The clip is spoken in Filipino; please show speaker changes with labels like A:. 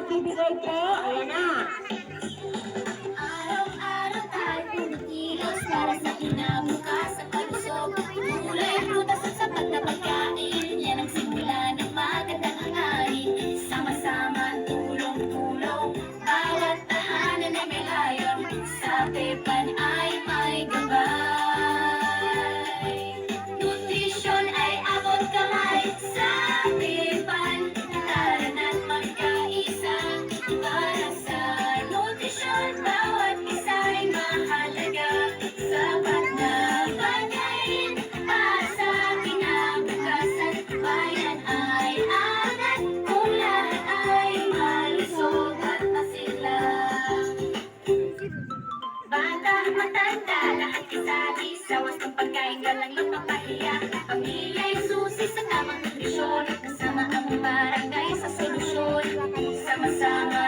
A: magbibigay po. Ayan na.
B: Araw-araw tayo kumikilos para sa kinabukasan palusog. Gulay, prutas at sapat na pagkain, yan ang simula ng magandang hangarin. Sama-sama, tulong-tulong, bawat tahanan ay may layon. Sa Pepan ay may gabay. Nutrisyon ay abot kamay. Sa Pepan, tataran at magkaisa. Para sa nutrisyon, bawat isa ay mahalaga. Sapat na pagkain para sa kinabukasan. Bayan ay angat kung lahat ay malusog at masigla. Bata, matanda, lahat kasali sa wastong pagkain ka lang mapapahiya. Pamilya'y susi sa tamang nutrisyon, kasama ang barangay sa solusyon. Sama-sama